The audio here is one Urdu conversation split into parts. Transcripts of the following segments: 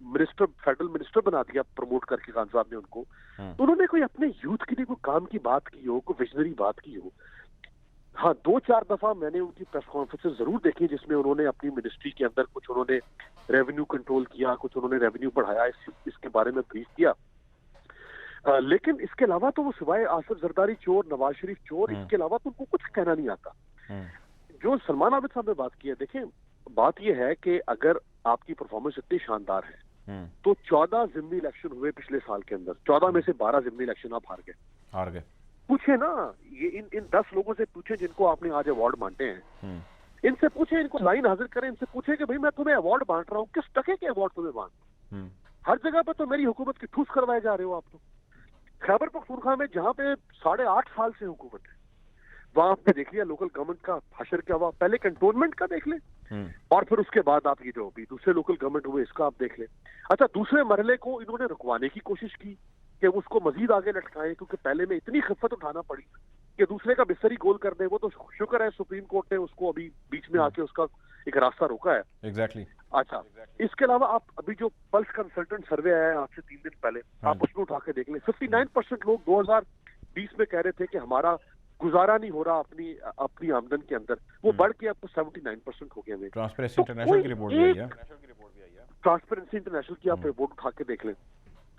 منسٹر فیڈرل منسٹر بنا دیا پروموٹ کر کے خان صاحب نے ان کو. تو انہوں نے کوئی اپنے یوتھ کے لیے کوئی کام کی بات کی ہو, کوئی ویژنری بات کی ہو. ہاں 2-4 دفعہ میں نے ان کی پریس کانفرنس ضرور دیکھی جس میں انہوں نے اپنی منسٹری کے اندر کچھ انہوں نے ریونیو کنٹرول کیا, کچھ انہوں نے ریونیو بڑھایا, اس کے بارے میں بریف کیا. لیکن اس کے علاوہ تو وہ سوائے آصف زرداری چور, نواز شریف چور, اس کے علاوہ تو ان کو کچھ کہنا نہیں آتا. جو سلمان عابد صاحب نے بات کی ہے, دیکھیں بات یہ ہے کہ اگر آپ کی پرفارمنس اتنی شاندار ہے تو 14 ضمنی الیکشن ہوئے پچھلے سال کے اندر, 14 میں سے 12 ضمنی الیکشن آپ ہار گئے. پوچھیں نا, یہ ان 10 لوگوں سے پوچھیں جن کو آپ نے آج ایوارڈ بانٹے ہیں, ان سے پوچھیں, ان کو لائن حاضر کریں, ان سے پوچھیں کہ بھئی میں تمہیں ایوارڈ بانٹ رہا ہوں, کس ٹکے کے ایوارڈ تمہیں بانٹ؟ ہر جگہ پہ تو میری حکومت کی ٹھوس کروائے جا رہے ہو آپ. تو خیبر پختونخوا میں جہاں پہ 8.5 سال سے حکومت ہے, وہاں آپ نے دیکھ لیا لوکل گورنمنٹ کا حشر کیا ہوا. پہلے کنٹونمنٹ کا دیکھ لیں اور پھر اس کے بعد آپ یہ جو بھی دوسرے لوکل گورنمنٹ ہوئے اس کا آپ دیکھ لیں. اچھا, دوسرے مرحلے کو انہوں نے رکوانے کی کوشش کی کہ اس کو مزید آگے لٹکائیں, کیونکہ پہلے میں اتنی خفت اٹھانا پڑی کہ دوسرے کا بستر ہی گول کر دیں. وہ تو شکر ہے سپریم کورٹ نے اس کو ابھی بیچ میں آ کے اس کا ایک راستہ روکا ہے. ایگزیکٹلی. اچھا, اس کے علاوہ آپ ابھی جو پلس کنسلٹنٹ سروے آیا ہے آج سے 3 دن پہلے, آپ اس میں اٹھا کے دیکھ لیں, 59% لوگ 2020 میں کہہ رہے تھے کہ ہمارا گزارا نہیں ہو رہا اپنی آمدن کے اندر, وہ بڑھ کے اب 79% ہو گئے ہیں. ٹرانسپیرنسی انٹرنیشنل کی رپورٹ بھی آئی ہے, ٹرانسپیرنسی انٹرنیشنل کی آپ رپورٹ اٹھا کے دیکھ لیں.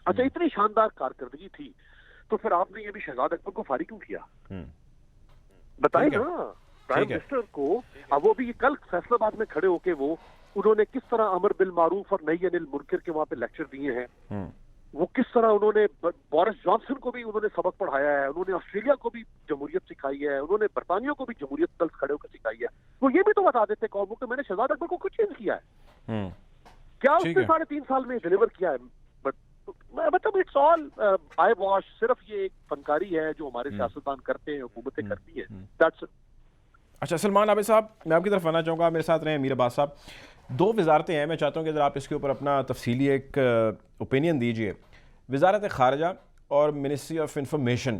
اچھا, اتنی شاندار کارکردگی تھی تو پھر آپ نے یہ بھی شہزاد اکبر کو فارغ کیوں کیا؟ بتائیں نا پرائم منسٹر کو. اب وہ بھی کل فیصل آباد میں کھڑے ہو کے انہوں نے کس طرح امر بالمعروف اور نہی عن المنکر کے وہاں پہ لیکچر دیے ہیں, وہ کس طرح انہوں نے بورس جانسن کو بھی انہوں نے سبق پڑھایا ہے, انہوں نے آسٹریلیا کو بھی جمہوریت سکھائی ہے, انہوں نے برطانیہ کو بھی جمہوریت کل کھڑے ہو کر سکھائی ہے. وہ یہ بھی تو بتا دیتے قوم کو کہ میں نے شہزاد اکبر کو کچھ چینج کیا ہے, کیا اس نے 3.5 سال میں ڈیلیور کیا ہے. مطلب اٹس آل آئی واش, صرف یہ ایک فنکاری ہے جو ہمارے سیاستدان کرتے ہیں, حکومتیں کرتی ہیں. That's it. اچھا سلمان عابد صاحب, میں آپ کی طرف آنا چاہوں گا, میرے ساتھ رہے امیر عباس صاحب. 2 وزارتیں ہیں, میں چاہتا ہوں کہ اگر آپ اس کے اوپر اپنا تفصیلی ایک اوپینین دیجئے. وزارت خارجہ اور منسٹری آف انفارمیشن.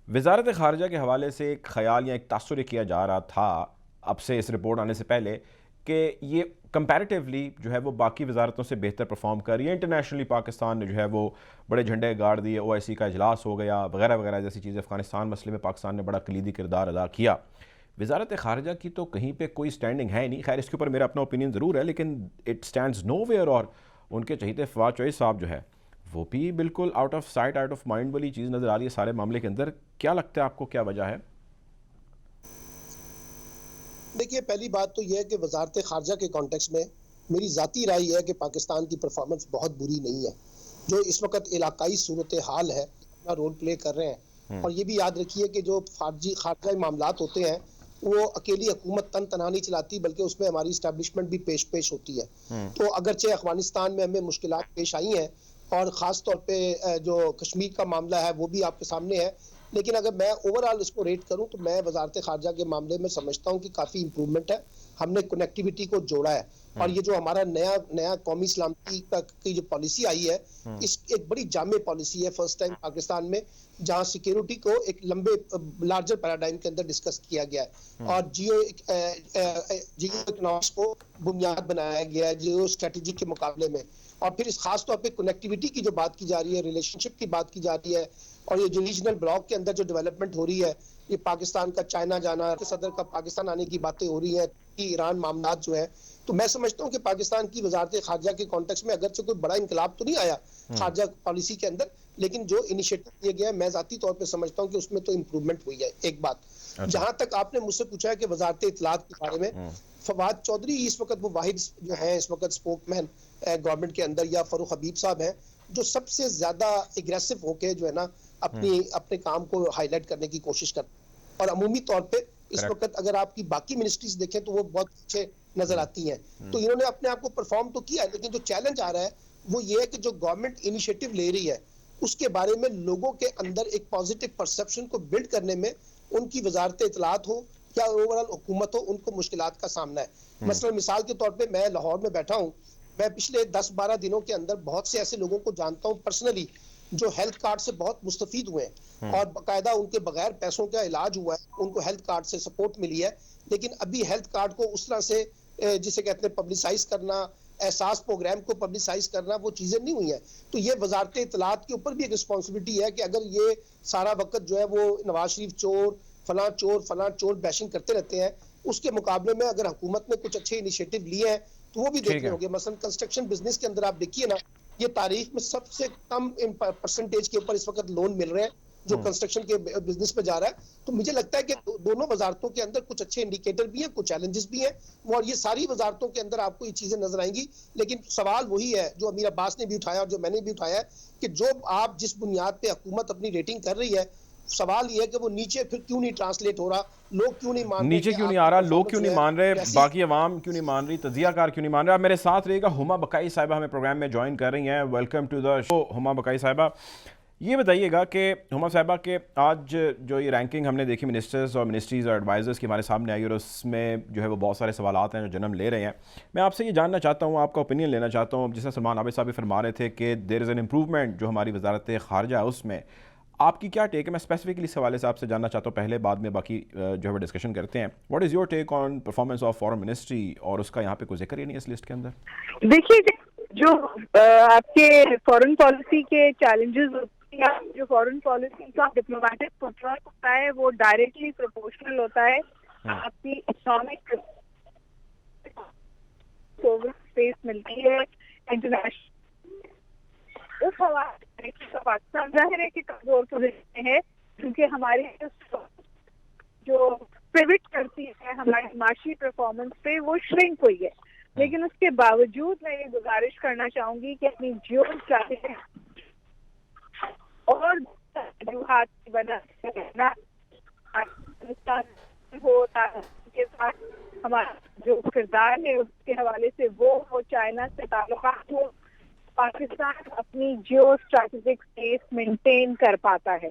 وزارت خارجہ کے حوالے سے ایک خیال یا ایک تاثر کیا جا رہا تھا اب سے اس رپورٹ آنے سے پہلے کہ یہ کمپیریٹیولی جو ہے وہ باقی وزارتوں سے بہتر پرفارم کر رہی ہے. انٹرنیشنلی پاکستان نے جو ہے وہ بڑے جھنڈے گاڑ دیے, OIC کا اجلاس ہو گیا وغیرہ وغیرہ جیسی چیزیں. افغانستان مسئلے میں پاکستان نے بڑا کلیدی کردار ادا کیا. وزارت خارجہ کی تو کہیں پہ کوئی سٹینڈنگ ہے نہیں. خیر اس کے اوپر میرا اپنا اوپینین ضرور ہے, لیکن اٹ سٹینڈز نو ویئر. اور ان کے چہیتے فواد چوہدری صاحب جو ہے وہ بھی بالکل out of sight out of mind والی چیز نظر آ رہی ہے سارے معاملے کے اندر. کیا لگتا ہے آپ کو, کیا وجہ ہے؟ دیکھیے, پہلی بات تو یہ ہے کہ وزارت خارجہ کے کانٹیکس میں میری ذاتی رائے یہ ہے کہ پاکستان کی پرفارمنس بہت بری نہیں ہے. جو اس وقت علاقائی صورتحال ہے اپنا رول پلے کر رہے ہیں. اور یہ بھی یاد رکھیے کہ جو خارجہ معاملات ہوتے ہیں وہ اکیلی حکومت تنہا نہیں چلاتی, بلکہ اس میں ہماری اسٹیبلشمنٹ بھی پیش ہوتی ہے. تو اگرچہ افغانستان میں ہمیں مشکلات پیش آئی ہیں اور خاص طور پہ جو کشمیر کا معاملہ ہے وہ بھی آپ کے سامنے ہے, لیکن اگر میں اوورآل اس کو ریٹ کروں تو میں وزارت خارجہ کے معاملے میں سمجھتا ہوں کہ کافی امپرومنٹ ہے. ہم نے کنیکٹیوٹی کو جوڑا ہے, اور یہ جو ہمارا نیا قومی سلامتی کی جو پالیسی آئی ہے, اس ایک بڑی جامع پالیسی ہے فرسٹ ٹائم پاکستان میں, جہاں سیکیورٹی کو ایک لمبے لارجر پیراڈائم کے اندر ڈسکس کیا گیا ہے اور جیو اکنامکس کو بنیاد بنایا گیا ہے جیو اسٹریٹجی کے مقابلے میں. اور پھر اس خاص طور پہ کنیکٹیوٹی کی جو بات کی جا رہی ہے, ریلیشن شپ کی بات کی جا رہی ہے, اور یہ جو ریجنل بلاک کے اندر جو ڈیولپمنٹ ہو رہی ہے, یہ پاکستان کا چائنا جانا, صدر کا پاکستان آنے کی باتیں ہو رہی ہیں, ایران معاملات جو ہے, تو میں سمجھتا ہوں کہ پاکستان کی وزارت خارجہ کے کانٹیکس میں اگرچہ کوئی بڑا انقلاب تو نہیں آیا خارجہ پالیسی کے اندر, لیکن جو انیشیٹو لیے گیا ہے میں ذاتی طور پہ سمجھتا ہوں کہ اس میں تو امپروومنٹ ہوئی ہے. ایک بات, جہاں تک آپ نے مجھ سے پوچھا ہے کہ وزارت اطلاعات کے بارے میں, فواد چودھری اس وقت وہ واحد جو ہیں اس وقت اسپوک مین گورنمنٹ کے اندر, یا فاروق حبیب صاحب ہیں جو سب سے زیادہ اگریسو ہو کے جو ہے نا اپنے کام کو ہائی لائٹ کرنے کی کوشش کرتے ہیں. اور عمومی طور پہ اس وقت اگر آپ کی باقی منسٹریز دیکھیں تو وہ بہت اچھے نظر آتی ہیں. تو انہوں نے اپنے آپ کو پرفارم تو کیا ہے, لیکن جو چیلنج آ رہا ہے وہ یہ ہے کہ جو گورنمنٹ انیشیٹو لے رہی ہے اس کے بارے میں لوگوں کے اندر ایک پازیٹیو پرسپشن کو بلڈ کرنے میں ان کی وزارت اطلاعات ہو یا اوورال حکومت ہو, ان کو مشکلات کا سامنا ہے. مثلا مثال کے طور پہ میں لاہور میں بیٹھا ہوں, میں پچھلے 10-12 دنوں کے اندر بہت سے ایسے لوگوں کو جانتا ہوں پرسنلی جو ہیلتھ کارڈ سے بہت مستفید ہوئے ہیں اور باقاعدہ ان کے بغیر پیسوں کا علاج ہوا ہے, ان کو ہیلتھ کارڈ سے سپورٹ ملی ہے. لیکن ابھی ہیلتھ کارڈ کو اس طرح سے جسے کہتے ہیں پبلسائز کرنا احساس پروگرام کو پبلسائز کرنا، وہ چیزیں نہیں ہوئی ہیں. تو یہ وزارت اطلاعات کے اوپر بھی ایک رسپانسبلٹی ہے کہ اگر یہ سارا وقت جو ہے وہ نواز شریف فلاں چور بیشنگ کرتے رہتے ہیں، اس کے مقابلے میں اگر حکومت نے کچھ اچھے انیشیٹو لیے ہیں تو وہ بھی دیکھنے ہوں گے. مثلا کنسٹرکشن بزنس کے اندر آپ دیکھیے نا، یہ تاریخ میں سب سے کم پرسنٹیج کے اوپر اس وقت لون مل رہے ہیں جو کنسٹرکشن کے بزنس پہ جا رہا ہے. تو مجھے لگتا ہے کہ دونوں وزارتوں کے اندر کچھ اچھے انڈیکیٹر بھی ہیں، کچھ چیلنجز بھی ہیں، اور یہ ساری وزارتوں کے اندر آپ کو یہ چیزیں نظر آئیں گی. لیکن سوال وہی ہے جو امیر عباس نے بھی اٹھایا اور جو میں نے بھی اٹھایا ہے کہ جو آپ جس بنیاد پہ حکومت اپنی ریٹنگ کر رہی ہے، سوال یہ ہے کہ وہ نیچے پھر کیوں نہیں ٹرانسلیٹ ہو رہا، لوگ کیوں نہیں مان رہے، نیچے کیوں نہیں آ رہا، لوگ کیوں نہیں مان رہے، باقی عوام کیوں نہیں مان رہی، تجزیہ کار کیوں نہیں مان رہے. اب میرے ساتھ رہے گا ہما بقائی صاحبہ، ہمیں پروگرام میں جوائن کر رہی ہیں. ویلکم ٹو دا شو ہما بقائی صاحبہ. یہ بتائیے گا کہ ہما صاحبہ کہ آج جو یہ رینکنگ ہم نے دیکھی منسٹرز اور منسٹریز اور ایڈوائزرز کی ہمارے سامنے آئی، اور اس میں جو ہے وہ بہت سارے سوالات ہیں جو جنم لے رہے ہیں. میں آپ سے یہ جاننا چاہتا ہوں، آپ کا اوپینین لینا چاہتا ہوں. جس طرح سلمان عابد صاحب بھی فرما رہے تھے کہ دیر از این امپروومنٹ جو ہماری وزارت خارجہ ہے اس میں، آپ کی کیا ٹیک ہے؟ میں اسپیسیفکلی اس حوالے سے آپ سے جاننا چاہتا ہوں پہلے، بعد میں باقی جو ہے وہ ڈسکشن کرتے ہیں. What is your take on performance of foreign ministry, اور اس کا یہاں پہ کوئی ذکر ہی نہیں ہے اس لسٹ کے اندر؟ دیکھیے جو آپ کے فورن پالیسی کے چیلنجز، جو فورن پالیسی کا ڈپلومیٹک پروسیس ہوتا ہے وہ ڈائریکٹلی پروپورشنل ہوتا ہے آپ کی اکنامک اسپیس ملتی ہے انٹرنیشنل. اس حوالے سے پاکستان ظاہر ہے کہ کمزور پوزیشن میں ہے، کیونکہ ہماری جو پیوٹ کرتی ہے ہماری معاشی پرفارمنس پہ وہ شرنک ہوئی ہے. لیکن اس کے باوجود میں یہ گزارش کرنا چاہوں گی کہ اپنی جیو اسٹریٹجی اور وجوہات بنا ہو کے ساتھ ہمارا جو کردار ہے اس کے حوالے سے وہ ہو، چائنا سے تعلقات ہو، پاکستان اپنی جیو اسٹریٹجک اسپیس مینٹین کر پاتا ہے.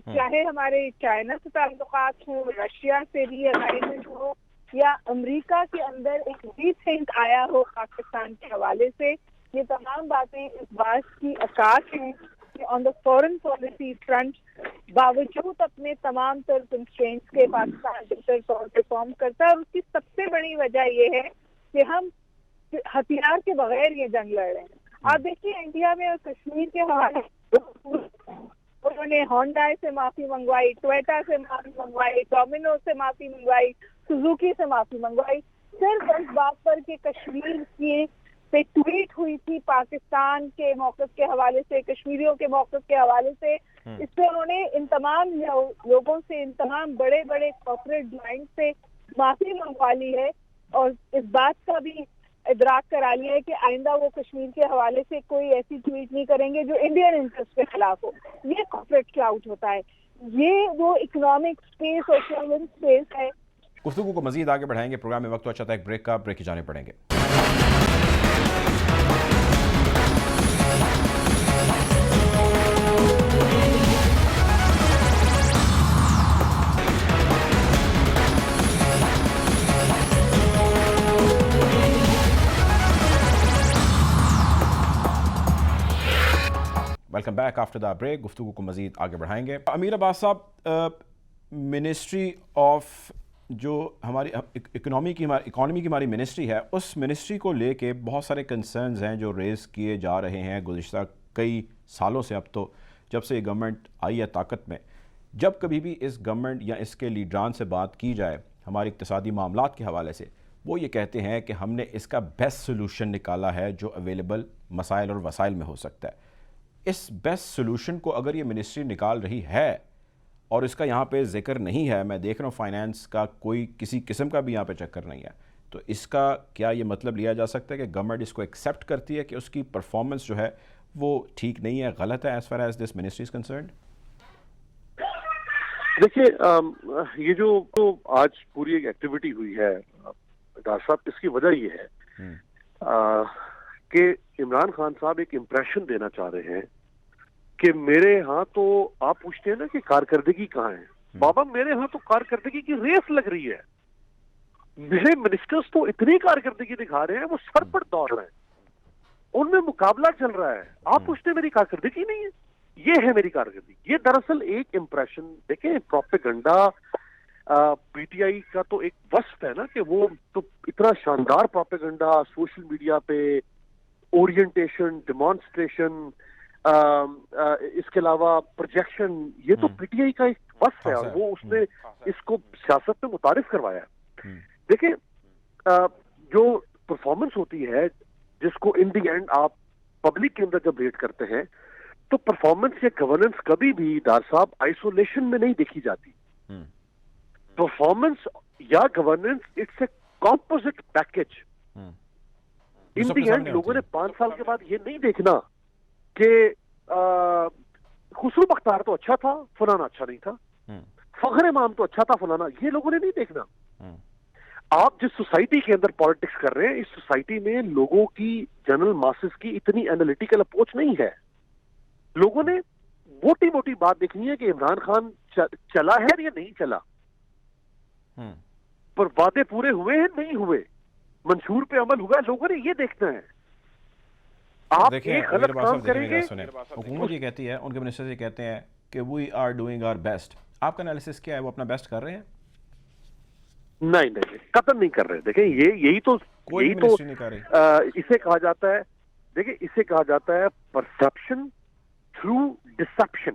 چاہے ہمارے چائنا سے تعلقات ہوں، رشیا سے بھی الائنمنٹ ہو، یا امریکہ کے اندر ایک ری تھنک آیا ہو پاکستان کے حوالے سے. یہ تمام باتیں اس بات کی عکاس ہیں کہ آن دا فورن پالیسی فرنٹ باوجود اپنے تمام تر کنسٹرینٹس کے پاکستان بہتر طور پہ پرفارم کرتا ہے. اور اس کی سب سے بڑی وجہ یہ ہے کہ ہم ہتھیار کے بغیر یہ جنگ لڑ رہے ہیں. آپ دیکھیے انڈیا میں اور کشمیر کے حوالے انہوں نے ہونڈا سے معافی منگوائی، ٹویٹا سے معافی منگوائی، ڈومینو سے معافی منگوائی، سوزوکی سے معافی منگوائی، صرف اس بات پر کہ کشمیر کی پہ ٹویٹ ہوئی تھی پاکستان کے موقف کے حوالے سے، کشمیریوں کے موقف کے حوالے سے. اس پہ انہوں نے ان تمام لوگوں سے، ان تمام بڑے بڑے کارپوریٹ جوائنٹ سے معافی منگوا لی ہے، اور اس بات کا بھی ادراک کرا لیا ہے کہ آئندہ وہ کشمیر کے حوالے سے کوئی ایسی ٹویٹ نہیں کریں گے جو انڈین انٹرسٹ کے خلاف ہو. یہ کارپوریٹ کلاؤڈ ہوتا ہے، یہ وہ اکنامک اسپیس اور فائنینس اسپیس ہے. گفتگو کو مزید آگے بڑھائیں گے، پروگرام میں وقت تو اچھا تھا ایک بریک کا، بریک کی جانے پڑیں گے. Welcome back after the break. گفتگو کو مزید آگے بڑھائیں گے. امیر عباس صاحب، منسٹری آف جو ہماری اکانومی کی ہماری منسٹری ہے، اس منسٹری کو لے کے بہت سارے کنسرنز ہیں جو ریز کیے جا رہے ہیں گزشتہ کئی سالوں سے. اب تو جب سے یہ گورنمنٹ آئی ہے طاقت میں، جب کبھی بھی اس گورنمنٹ یا اس کے لیڈران سے بات کی جائے ہمارے اقتصادی معاملات کے حوالے سے، وہ یہ کہتے ہیں کہ ہم نے اس کا بیسٹ سلوشن نکالا ہے جو اویلیبل مسائل اور وسائل میں ہو سکتا ہے. اس بیسٹ سلوشن کو اگر یہ منسٹری نکال رہی ہے اور اس کا یہاں پہ ذکر نہیں ہے، میں دیکھ رہا ہوں فائنانس کا کوئی کسی قسم کا بھی یہاں پہ چکر نہیں ہے، تو اس کا کیا یہ مطلب لیا جا سکتا ہے کہ گورنمنٹ اس کو ایکسیپٹ کرتی ہے کہ اس کی پرفارمنس جو ہے وہ ٹھیک نہیں ہے، غلط ہے as far as this ministry is concerned? دیکھیے، یہ جو آج پوری ایک ایکٹیویٹی ہوئی ہے ڈار صاحب، اس کی وجہ یہ ہے کہ عمران خان صاحب ایک امپریشن دینا چاہ رہے ہیں کہ میرے ہاں تو آپ پوچھتے ہیں نا کہ کارکردگی کہاں ہے. بابا میرے ہاں تو کارکردگی کی ریس لگ رہی ہے. میرے منسٹرز تو اتنی کارکردگی دکھا رہے ہیں، وہ سر پر دوڑ رہے ہیں، ان میں مقابلہ چل رہا ہے. آپ پوچھتے ہیں میری کارکردگی نہیں ہے. یہ ہے میری کارکردگی. یہ دراصل ایک امپریشن. دیکھیں، پروپیگنڈا پی ٹی آئی کا تو ایک وصف ہے نا کہ وہ تو اتنا شاندار پروپیگنڈا سوشل میڈیا پہ، اورینٹیشن، ڈیمانسٹریشن، اس کے علاوہ پروجیکشن، یہ تو پی ٹی آئی کا ایک وصف ہے اور وہ اس نے اس کو سیاست میں متعارف کروایا ہے. دیکھیں جو پرفارمنس ہوتی ہے جس کو ان دی اینڈ آپ پبلک کے اندر جب ریٹ کرتے ہیں تو پرفارمنس یا گورننس کبھی بھی ڈار صاحب آئسولیشن میں نہیں دیکھی جاتی. پرفارمنس یا governance it's a composite package. In the end لوگوں نے 5 سال کے بعد یہ نہیں دیکھنا کہ خسرو بختیار تو اچھا تھا، فلانا اچھا نہیں تھا، فخر امام تو اچھا تھا، فلانا، یہ لوگوں نے نہیں دیکھنا. آپ جس سوسائٹی کے اندر پالیٹکس کر رہے ہیں اس سوسائٹی میں لوگوں کی، جنرل ماسز کی اتنی انالیٹیکل اپروچ نہیں ہے. لوگوں نے موٹی موٹی بات دیکھنی ہے کہ عمران خان چلا ہے یا نہیں چلا، پر وعدے پورے ہوئے ہیں نہیں ہوئے، منشور پہ عمل ہوا ہے، لوگوں نے یہ دیکھنا ہے. آپ ایک غلط کام کریں گے. حکومت یہ کہتی ہے، ان کے منسٹر یہ کہتے ہیں کہ we are doing our best. آپ کا انالیسس کیا ہے؟ وہ اپنا بیسٹ کر رہے ہیں؟ نہیں قطن نہیں کر رہے. دیکھیں یہی تو اسے کہا جاتا ہے، دیکھیں اسے کہا جاتا ہے پرسپشن تھرو ڈسپشن.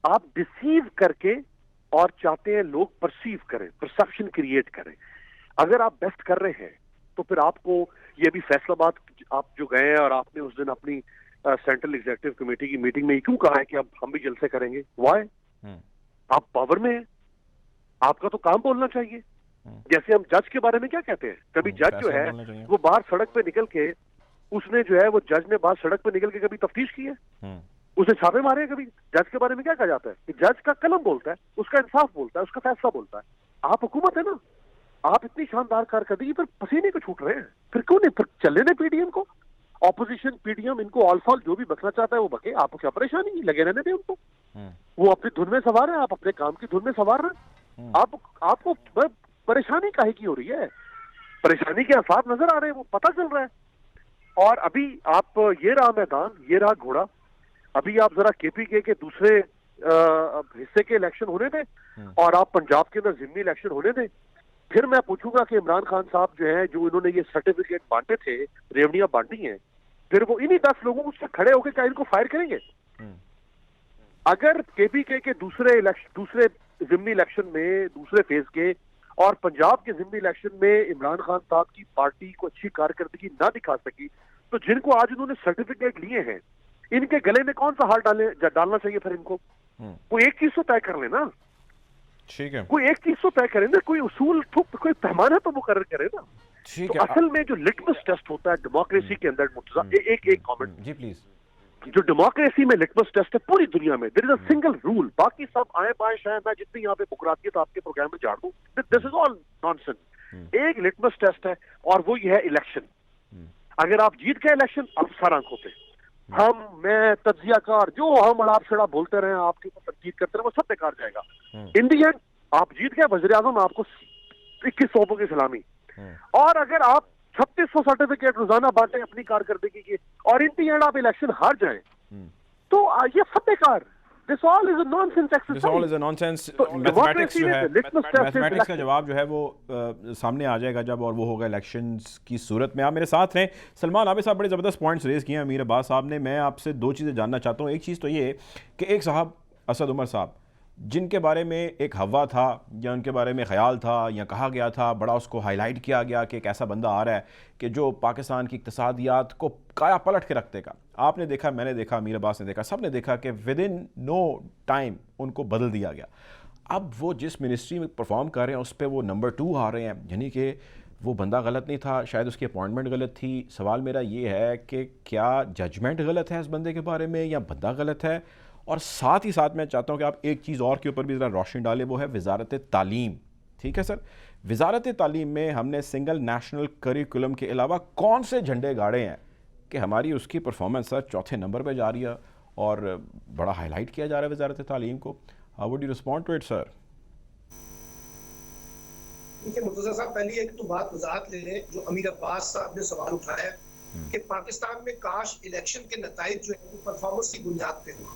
آپ ڈسیو کر کے اور چاہتے ہیں لوگ پرسیو کریں، پرسپشن کریٹ کریں. اگر آپ بیسٹ کر رہے ہیں تو پھر آپ کو یہ بھی فیصلہ بات آپ جو گئے ہیں اور آپ نے اس دن اپنی سینٹرل ایگزیکٹو کمیٹی کی میٹنگ میں یہ کیوں کہا ہے کہ اب ہم بھی جلسے کریں گے؟ وائی؟ آپ پاور میں ہیں، آپ کا تو کام بولنا چاہیے. جیسے ہم جج کے بارے میں کیا کہتے ہیں، کبھی جج جو ہے وہ باہر سڑک پہ نکل کے اس نے جو ہے وہ جج نے باہر سڑک پہ نکل کے کبھی تفتیش کی ہے، اس نے چھاپے مارے ہیں کبھی؟ جج کے بارے میں کیا کہا جاتا ہے کہ جج کا قلم بولتا ہے، اس کا انصاف بولتا ہے، اس کا فیصلہ بولتا ہے. آپ حکومت ہے نا، آپ اتنی شاندار کارکردگی پر پسینے کو چھوٹ رہے ہیں، پھر کیوں نہیں؟ پھر چلے نا پی ڈی ایم کو، اپوزیشن پی ڈی ایم ان کو آل فال جو بھی بکنا چاہتا ہے وہ بکے، آپ کو کیا پریشانی؟ لگے رہنے دیں ان کو، وہ اپنی دھن میں سوار ہیں، آپ اپنے کام کی دھن میں سوار ہیں. آپ کو پریشانی کاہے کی ہو رہی ہے؟ پریشانی کے آثار نظر آ رہے ہیں، وہ پتہ چل رہا ہے. اور ابھی آپ یہ رہا میدان، یہ رہا گھوڑا. ابھی آپ ذرا کے پی کے دوسرے حصے کے الیکشن ہونے دیں اور آپ پنجاب کے اندر ضمنی الیکشن ہونے دیں. پھر میں پوچھوں گا کہ عمران خان صاحب جو ہیں، جو انہوں نے یہ سرٹیفکیٹ بانٹے تھے، ریونیاں بانٹی ہیں، پھر وہ انہی 10 لوگوں سے کھڑے ہو کے کیا ان کو فائر کریں گے؟ اگر کے پی کے دوسرے ضمنی الیکشن میں، دوسرے فیز کے اور پنجاب کے ضمنی الیکشن میں عمران خان صاحب کی پارٹی کو اچھی کارکردگی نہ دکھا سکی تو جن کو آج انہوں نے سرٹیفکیٹ لیے ہیں ان کے گلے میں کون سا ہار ڈالنا چاہیے؟ پھر ان کو کوئی ایک چیز تو طے کر لے نا. ٹھیک ہے، کوئی ایک چیز تو طے کرے نا، کوئی اصول کوئی پیمانہ تو مقرر کرے نا. تو اصل میں جو لٹمس ٹیسٹ ہوتا ہے ڈیموکریسی کے اندر، ایک کامنٹ جی پلیز، جو ڈیموکریسی میں لٹمس ٹیسٹ ہے پوری دنیا میں، دیر از اے سنگل رول. باقی سب آئے بائیں شاید میں جتنی یہاں پہ بکراتیت آپ کے پروگرام میں جاڑ دوں، دس از آل نان سینس. ایک لٹمس ٹیسٹ ہے اور وہ یہ ہے الیکشن. اگر آپ جیت گئے الیکشن، آپ سر آنکھوں پہ، میں تجزیہ کار جو ہم اڑاپ چھڑا بولتے رہے، آپ کے اوپر تنقید کرتے رہے، وہ سب بیکار جائے گا. ان دی اینڈ آپ جیت گئے، وزیر اعظم آپ کو 21 صوبوں کی سلامی. اور اگر آپ 3600 سرٹیفکیٹ روزانہ بانٹیں اپنی کارکردگی کی اور ان دی اینڈ آپ الیکشن ہار جائیں تو یہ سب بیکار. This all is a nonsense exercise. This all is a nonsense. Mathematics جو ہے، میتھمیٹکس کا جواب جو ہے وہ سامنے آ جائے گا جب، اور وہ ہوگا الیکشنز کی صورت میں. آپ میرے ساتھ رہیں. سلمان عابد صاحب بڑے زبردست پوائنٹس ریز کیے ہیں امیر عباس صاحب نے. میں آپ سے 2 چیزیں جاننا چاہتا ہوں. ایک چیز تو یہ کہ ایک صاحب اسد عمر صاحب جن کے بارے میں ایک ہوا تھا یا ان کے بارے میں خیال تھا یا کہا گیا تھا، بڑا اس کو ہائی لائٹ کیا گیا کہ ایک ایسا بندہ آ رہا ہے کہ جو پاکستان کی اقتصادیات کو کایا پلٹ کے رکھ دے گا. آپ نے دیکھا، میں نے دیکھا، امیر عباس نے دیکھا، سب نے دیکھا کہ ود ان نو ٹائم ان کو بدل دیا گیا. اب وہ جس منسٹری میں پرفارم کر رہے ہیں اس پہ وہ نمبر 2 آ رہے ہیں. یعنی کہ وہ بندہ غلط نہیں تھا، شاید اس کی اپوائنٹمنٹ غلط تھی. سوال میرا یہ ہے کہ کیا ججمنٹ غلط ہے اس بندے کے بارے میں یا بندہ غلط ہے؟ اور ساتھ ہی ساتھ میں چاہتا ہوں کہ آپ ایک چیز اور کے اوپر بھی ذرا روشنی ڈالیں، وہ ہے وزارت تعلیم. ٹھیک ہے سر، وزارت تعلیم میں ہم نے سنگل نیشنل کریکولم کے علاوہ کون سے جھنڈے گاڑے ہیں کہ ہماری اس کی پرفارمنس سر 4تھے نمبر پہ جا رہی ہے اور بڑا ہائی لائٹ کیا جا رہا ہے وزارت تعلیم کو؟ How would you respond to it sir? دیکھیے مرتضیٰ صاحب، پہلی ایک تو بات وضاحت لے لیں جو امیر عباس صاحب نے سوال اٹھایا کہ پاکستان میں کاش الیکشن کے نتائج جو ہے پرفارمنس کی بنیاد پہ ہو.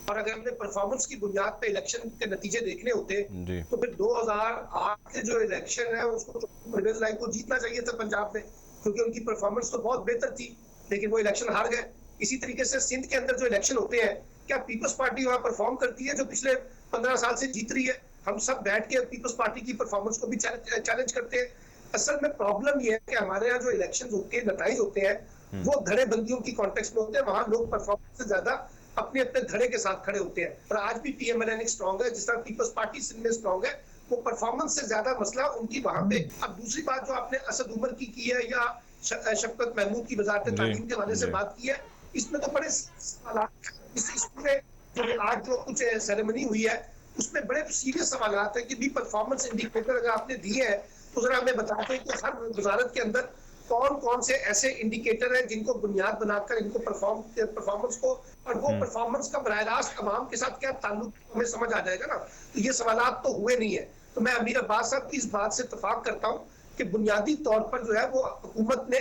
اور اگر ہم نے پرفارمنس کی بنیاد پہ الیکشن کے نتیجے دیکھنے ہوتے تو پھر 2008 کے جو الیکشن ہے اس کو پرویز لائی کو جیتنا چاہیے تھا پنجاب میں، کیونکہ ان کی پرفارمنس تو بہت بہتر تھی، لیکن وہ الیکشن ہار گئے. اسی طریقے سے سندھ کے اندر جو الیکشن ہوتے ہیں، کیا پیپلز پارٹی وہاں پرفارم کرتی ہے جو پچھلے 15 سال سے جیت رہی ہے؟ ہم سب بیٹھ کے پیپلز پارٹی کی پرفارمنس کو بھی چیلنج کرتے ہیں. اصل میں پرابلم یہ ہے کہ ہمارے یہاں جو الیکشن کے نتائج ہوتے ہیں وہ دھڑے بندیوں کی کانٹیکس میں ہوتے ہیں، وہاں لوگ پرفارمنس سے زیادہ اپنے اپنے دھڑے کے ساتھ کھڑے ہوتے ہیں. اور آج بھی P M L N strong ہے، جس طرح پیپلز پارٹی سندھ میں اسٹرانگ ہے، وہ پرفارمنس سے زیادہ مسئلہ ان کی وہاں پہ. اب دوسری بات جو آپ نے اسد عمر کی ہے یا شفقت محمود کی وزارت تعلیم کے حوالے سے بات کی ہے، اس میں تو بڑے سوالات، اس پورے جو آج جو کچھ سیریمنی ہوئی ہے اس میں بڑے سیریس سوالات ہیں کہ بھی پرفارمنس انڈیکیٹر اگر آپ نے دیے ہیں تو ذرا ہمیں بتاتے ہیں کہ ہر وزارت کے اندر کون کون سے ایسے انڈیکیٹر ہیں جن کو بنیاد بنا کر ان کو پرفارمنس کو، اور وہ پرفارمنس کا براہ راست عوام کے ساتھ کیا تعلق ہمیں سمجھ آ جائے گا نا. تو یہ سوالات تو ہوئے نہیں ہیں. تو میں امیر عباس صاحب کی اس بات سے اتفاق کرتا ہوں کہ بنیادی طور پر جو ہے وہ حکومت نے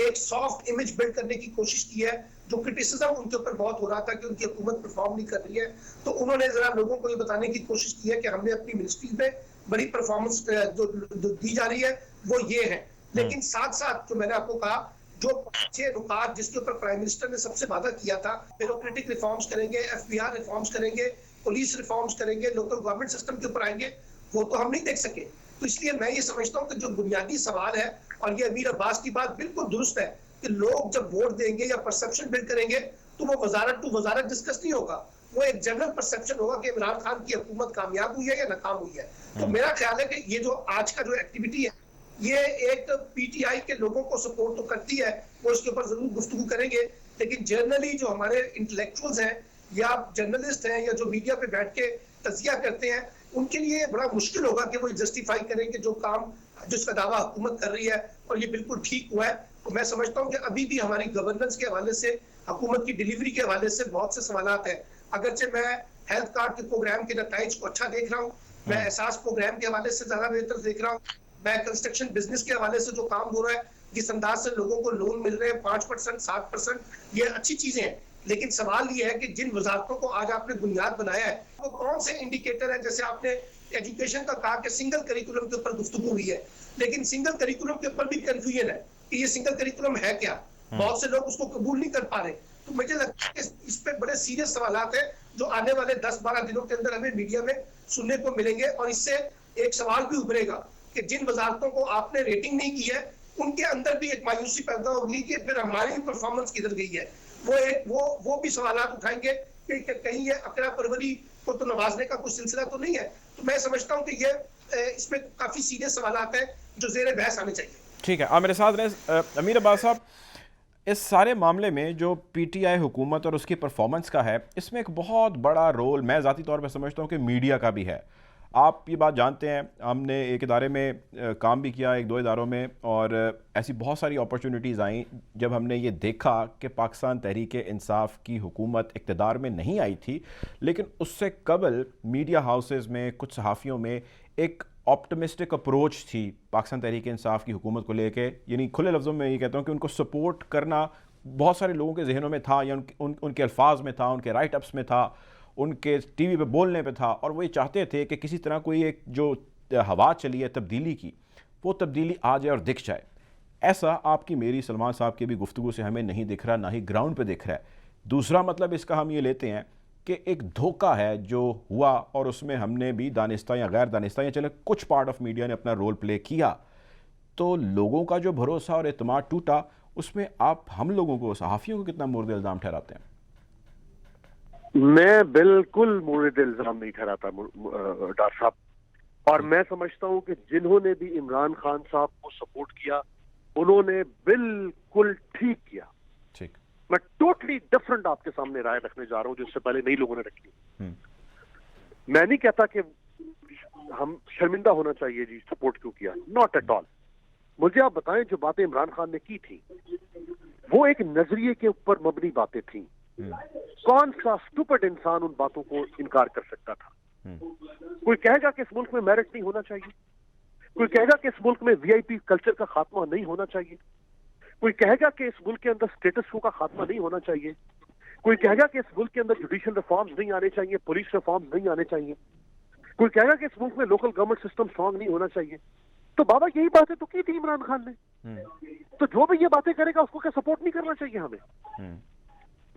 ایک سافٹ امیج بلڈ کرنے کی کوشش کی ہے. جو کرٹیسزم ان کے اوپر بہت ہو رہا تھا کہ ان کی حکومت پرفارم نہیں کر رہی ہے، تو انہوں نے ذرا لوگوں کو یہ بتانے کی کوشش کی ہے کہ ہم نے اپنی منسٹری میں بڑی پرفارمنس جو دی جا رہی ہے وہ یہ ہے. لیکن ساتھ ساتھ جو میں نے آپ کو کہا، جو 5 نکات جس کے اوپر پرائم منسٹر نے سب سے وعدہ کیا تھا، بیوروکریٹک ریفارمز کریں گے، ایف بی آر ریفارمز کریں گے، پولیس ریفارمز کریں گے، لوکل گورنمنٹ سسٹم کے اوپر آئیں گے، وہ تو ہم نہیں دیکھ سکے. تو اس لیے میں یہ سمجھتا ہوں کہ جو بنیادی سوال ہے، اور یہ امیر عباس کی بات بالکل درست ہے کہ لوگ جب ووٹ دیں گے یا پرسپشن بلڈ کریں گے تو وہ وزارت ٹو وزارت ڈسکس نہیں ہوگا، وہ ایک جنرل پرسپشن ہوگا کہ عمران خان کی حکومت کامیاب ہوئی ہے یا ناکام ہوئی ہے. تو میرا خیال ہے کہ یہ جو آج کا جو ایکٹیویٹی ہے یہ ایک پی ٹی آئی کے لوگوں کو سپورٹ تو کرتی ہے، وہ اس کے اوپر ضرور گفتگو کریں گے، لیکن جنرلی جو ہمارے انٹلیکچوئلز ہیں یا جرنلسٹ ہیں یا جو میڈیا پہ بیٹھ کے تجزیہ کرتے ہیں، ان کے لیے بڑا مشکل ہوگا کہ وہ جسٹیفائی کریں کہ جو کام جس کا دعویٰ حکومت کر رہی ہے اور یہ بالکل ٹھیک ہوا ہے. تو میں سمجھتا ہوں کہ ابھی بھی ہماری گورننس کے حوالے سے، حکومت کی ڈیلیوری کے حوالے سے بہت سے سوالات ہیں. اگرچہ میں ہیلتھ کارڈ کے پروگرام کے نتائج کو اچھا دیکھ رہا ہوں، میں احساس پروگرام کے حوالے سے زیادہ بہتر دیکھ رہا ہوں، میں کنسٹرکشن بزنس کے حوالے سے جو کام ہو رہا ہے، جس انداز سے لوگوں کو لون مل رہے ہیں 5%، 7%، یہ اچھی چیزیں ہیں. لیکن سوال یہ ہے کہ جن وزارتوں کو آج آپ نے بنیاد بنایا ہے وہ کون سے انڈیکیٹر ہیں؟ جیسے آپ نے ایجوکیشن کا کہا کہ سنگل کریکولم کے اوپر گفتگو ہوئی ہے، لیکن سنگل کریکولم کے اوپر بھی کنفیوژن ہے کہ یہ سنگل کریکولم ہے کیا. بہت سے لوگ اس کو قبول نہیں کر پا رہے. تو مجھے لگتا ہے کہ اس پہ بڑے سیریس سوالات ہیں جو آنے والے 10-12 دنوں کے اندر ہمیں میڈیا میں سننے کو ملیں گے. اور اس سے ایک سوال بھی ابھرے گا کہ جن وزارتوں کو آپ نے ریٹنگ نہیں کی ہے ان کے اندر بھی ایک مایوسی پیدا ہوگی کہ پھر ہماری پرفارمنس کدھر گئی ہے. وہ بھی سوالات اٹھائیں گے کہ کہیں یہ اقرا پروری کو تو نوازنے کا کوئی سلسلہ تو نہیں ہے. تو میں سمجھتا ہوں کہ یہ اس میں کافی سیریس سوالات ہیں جو زیر بحث آنے چاہیے. ٹھیک ہے، آپ میرے ساتھ رہیں. امیر عباس صاحب، اس سارے معاملے میں جو پی ٹی آئی حکومت اور اس کی پرفارمنس کا ہے، اس میں ایک بہت بڑا رول میں ذاتی طور پہ سمجھتا ہوں کہ میڈیا کا بھی ہے. آپ یہ بات جانتے ہیں، ہم نے ایک ادارے میں کام بھی کیا، 1-2 اداروں میں، اور ایسی بہت ساری اپرچونٹیز آئیں جب ہم نے یہ دیکھا کہ پاکستان تحریک انصاف کی حکومت اقتدار میں نہیں آئی تھی، لیکن اس سے قبل میڈیا ہاؤسز میں کچھ صحافیوں میں ایک آپٹمسٹک اپروچ تھی پاکستان تحریک انصاف کی حکومت کو لے کے. یعنی کھلے لفظوں میں یہ کہتا ہوں کہ ان کو سپورٹ کرنا بہت سارے لوگوں کے ذہنوں میں تھا، یا ان کے الفاظ میں تھا، ان کے رائٹ اپس میں تھا، ان کے ٹی وی پہ بولنے پہ تھا، اور وہ یہ چاہتے تھے کہ کسی طرح کوئی ایک جو ہوا چلی ہے تبدیلی کی، وہ تبدیلی آ جائے اور دکھ جائے. ایسا آپ کی میری سلمان صاحب کی بھی گفتگو سے ہمیں نہیں دکھ رہا، نہ ہی گراؤنڈ پہ دکھ رہا ہے. دوسرا مطلب اس کا ہم یہ لیتے ہیں کہ ایک دھوکہ ہے جو ہوا، اور اس میں ہم نے بھی دانستہ یا غیر دانستہ یا چلے کچھ پارٹ آف میڈیا نے اپنا رول پلے کیا، تو لوگوں کا جو بھروسہ اور اعتماد ٹوٹا. اس میں آپ ہم لوگوں کو، صحافیوں کو کتنا مورد الزام ٹھہراتے ہیں؟ میں بالکل مورد الزام نہیں ٹھہراتا ڈاکٹر صاحب، اور میں سمجھتا ہوں کہ جنہوں نے بھی عمران خان صاحب کو سپورٹ کیا انہوں نے بالکل ٹھیک کیا. ٹھیک، میں ٹوٹلی ڈفرنٹ آپ کے سامنے رائے رکھنے جا رہا ہوں جو اس سے پہلے نئی لوگوں نے رکھی. میں نہیں کہتا کہ ہم شرمندہ ہونا چاہیے جی سپورٹ کیوں کیا، ناٹ ایٹ آل. مجھے آپ بتائیں جو باتیں عمران خان نے کی تھی وہ ایک نظریے کے اوپر مبنی باتیں تھیں. کون سا اسٹوپڈ انسان ان باتوں کو انکار کر سکتا تھا؟ کوئی کہے گا کہ اس ملک میں میرٹ نہیں ہونا چاہیے، کوئی کہے گا کہ اس ملک میں وی آئی پی کلچر کا خاتمہ نہیں ہونا چاہیے، کوئی کہے گا کہ اس ملک کے اندر اسٹیٹس کو کا خاتمہ نہیں ہونا چاہیے. کوئی کہے گا کہ اس ملک کے اندر جوڈیشل ریفارمز نہیں آنے چاہیے, پولیس ریفارمز نہیں آنے چاہیے, کوئی کہے گا کہ اس ملک میں لوکل گورنمنٹ سسٹم اسٹرانگ نہیں ہونا چاہیے. تو بابا یہی باتیں تو کی تھی عمران خان نے, تو جو بھی یہ باتیں کرے گا اس کو کیا سپورٹ نہیں کرنا چاہیے ہمیں؟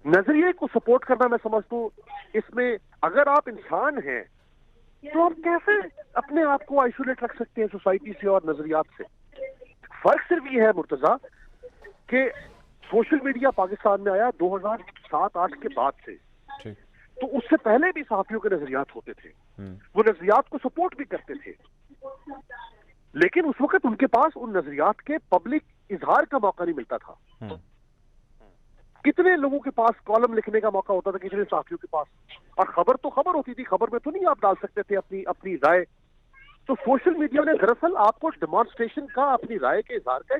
نظریے کو سپورٹ کرنا میں سمجھتا ہوں اس میں, اگر آپ انسان ہیں تو آپ کیسے اپنے آپ کو آئسولیٹ رکھ سکتے ہیں سوسائٹی سے اور نظریات سے؟ فرق صرف یہ ہے مرتضیٰ کہ سوشل میڈیا پاکستان میں آیا 2007-8 کے بعد سے, تو اس سے پہلے بھی صحافیوں کے نظریات ہوتے تھے, وہ نظریات کو سپورٹ بھی کرتے تھے, لیکن اس وقت ان کے پاس ان نظریات کے پبلک اظہار کا موقع نہیں ملتا تھا. کتنے لوگوں کے پاس کالم لکھنے کا موقع ہوتا تھا, کتنے صحافیوں کے پاس, اور خبر تو خبر ہوتی تھی, خبر میں تو نہیں آپ ڈال سکتے تھے اپنی رائے. تو سوشل میڈیا نے دراصل آپ کو ڈیمانسٹریشن کا, اپنی رائے کے اظہار کا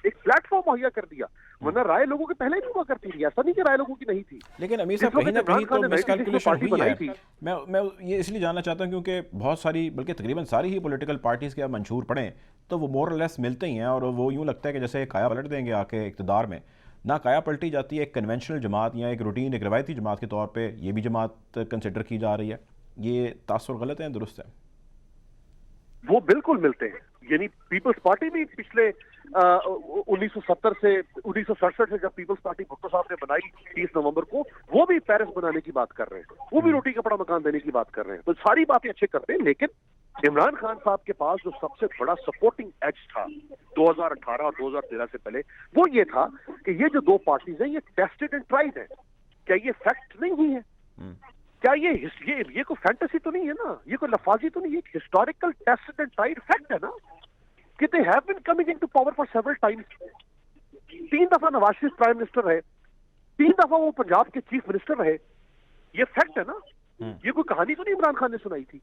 ایک پلیٹ فارم مہیا کر دیا, ورنہ رائے لوگوں کے پہلے ہی ہوا کرتی تھی, ایسا نہیں کہ رائے لوگوں کی نہیں تھی. لیکن امیر صاحب کہیں نہ کہیں تو مس کیلکولیشن ہوئی ہے. میں یہ اس لیے جاننا چاہتا ہوں کیونکہ بہت ساری, بلکہ تقریباً ساری ہی پولیٹیکل پارٹیز کے آپ منشور پڑھیں تو وہ مور اور لیس ملتے ہی ہیں, اور وہ یوں لگتا ہے کہ جیسے کایا پلٹ دیں گے آ کے اقتدار میں. نہ کایا پلٹی جاتی ہے, ایک کنونشنل جماعت یا ایک روٹین, ایک روایتی جماعت کے طور پہ یہ بھی جماعت کنسیڈر کی جا رہی ہے. یہ تاثر غلط ہے, درست ہے؟ وہ بالکل ملتے ہیں. یعنی پیپلز پارٹی بھی پچھلے 1970 سے 1967 سے جب پیپلز پارٹی بھٹو صاحب نے بنائی 30 نومبر کو, وہ بھی پیرس بنانے کی بات کر رہے ہیں, وہ بھی روٹی کپڑا مکان دینے کی بات کر رہے ہیں. تو ساری باتیں اچھے کرتے ہیں, لیکن عمران خان صاحب کے پاس جو سب سے بڑا سپورٹنگ ایج تھا 2018 اور 2013 سے پہلے, وہ یہ تھا کہ یہ جو دو پارٹیز ہیں یہ ٹیسٹڈ اینڈ ٹرائیڈ ہیں. کیا یہ فیکٹ نہیں ہے؟ کیا یہ کوئی فینٹیسی تو نہیں ہے نا, یہ کوئی لفاظی تو نہیں ہے, historical tested and tried fact ہے نا کہ they have been coming into power for several times. 3 دفعہ نواز شریف پرائم منسٹر رہے, 3 دفعہ وہ پنجاب کے چیف منسٹر رہے, یہ فیکٹ ہے نا, یہ کوئی کہانی تو نہیں عمران خان نے سنائی تھی.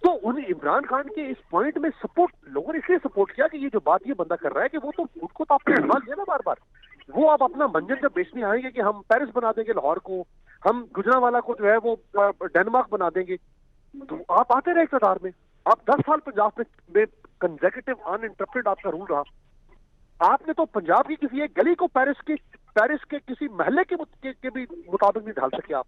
تو عمران خان کے اس پوائنٹ میں سپورٹ لوگوں نے اس لیے سپورٹ کیا کہ یہ جو بات یہ بندا کر رہا ہے کہ وہ تو خود کو تو آپ نے سوال کیا نا بار بار, وہ آپ اپنا منجن جب بیچنے آئیں گے کہ ہم پیرس بنا دیں گے لاہور کو, ہم گجرانوالہ کو جو ہے وہ ڈینمارک بنا دیں گے, تو آپ آتے رہے اقتدار میں. آپ 10 سال پنجاب میں کنزیکٹو ان انٹرپٹڈ آپ کا رول رہا. آپ نے تو پنجاب کی کسی ایک گلی کو پیرس کے کسی محلے کے بھی مطابق نہیں ڈھال سکے آپ.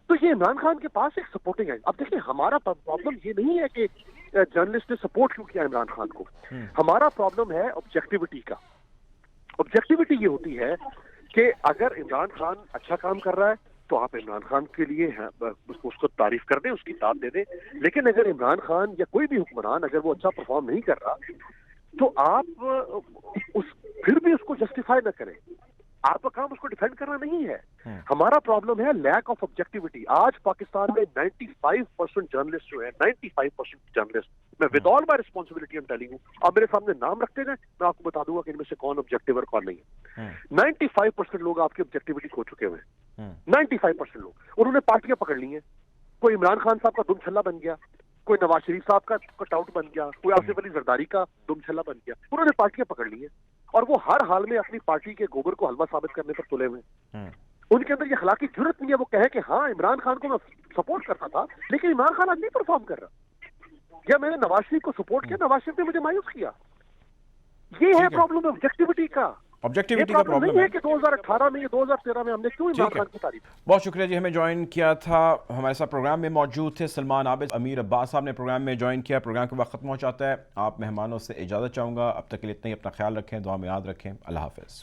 تو یہ عمران خان کے پاس ایک سپورٹنگ ہے. اب دیکھیں ہمارا پرابلم یہ نہیں ہے کہ جرنلسٹ نے سپورٹ کیوں کیا عمران خان کو, ہمارا پرابلم ہے آبجیکٹیوٹی کا. آبجیکٹیوٹی یہ ہوتی ہے کہ اگر عمران خان اچھا کام کر رہا ہے تو آپ عمران خان کے لیے اس کو تعریف کر دیں, اس کی داد دے دیں. لیکن اگر عمران خان یا کوئی بھی حکمران اگر وہ اچھا پرفارم نہیں کر رہا تو آپ پھر بھی اس کو جسٹیفائی نہ کریں. آپ کا کام اس کو ڈیفینڈ کرنا نہیں ہے. ہمارا پرابلم ہے لیک آف آبجیکٹیوٹی. آج پاکستان میں 95% جرنلسٹ جو ہے, 95% جرنلسٹ, میں with all my responsibility am telling you, آپ میرے سامنے نام رکھتے ہیں, میں آپ کو بتا دوں گا کہ ان میں سے کون آبجیکٹیو اور کون نہیں ہے. 95% لوگ آپ کی آبجیکٹیوٹی کھو چکے ہوئے ہیں. 95% لوگ, انہوں نے پارٹیاں پکڑ لی ہیں. کوئی عمران خان صاحب کا دم چھلا بن گیا, کوئی نواز شریف صاحب کا کٹ آؤٹ بن گیا, کوئی آصف علی زرداری کا دم چھلا بن گیا. انہوں نے پارٹیاں پکڑ لی ہیں اور وہ ہر حال میں اپنی پارٹی کے گوبر کو حلوہ ثابت کرنے پر تلے ہوئے ہیں. ان کے اندر یہ اخلاقی جرات نہیں ہے وہ کہے کہ ہاں عمران خان کو میں سپورٹ کرتا تھا لیکن عمران خان آج نہیں پرفارم کر رہا, یا میں نے نواز شریف کو سپورٹ کیا, نواز شریف نے مجھے مایوس کیا. یہ ہے پرابلم آبجیکٹیوٹی کا. آبجیکٹیوٹی کا پرابلم ہے کہ 2018 میں یا 2013 میں ہم نے کیوں عمران خان کی تعریف. بہت شکریہ جی, ہمیں جوائن کیا تھا, ہمارے ساتھ پروگرام میں موجود تھے سلمان عابد. امیر عباس صاحب نے پروگرام میں جوائن کیا. پروگرام کے وقت ختم ہو جاتا ہے, آپ مہمانوں سے اجازت چاہوں گا. اب تک کے لیے اتنا ہی, اپنا خیال رکھیں, دعا میں یاد رکھیں. اللہ حافظ.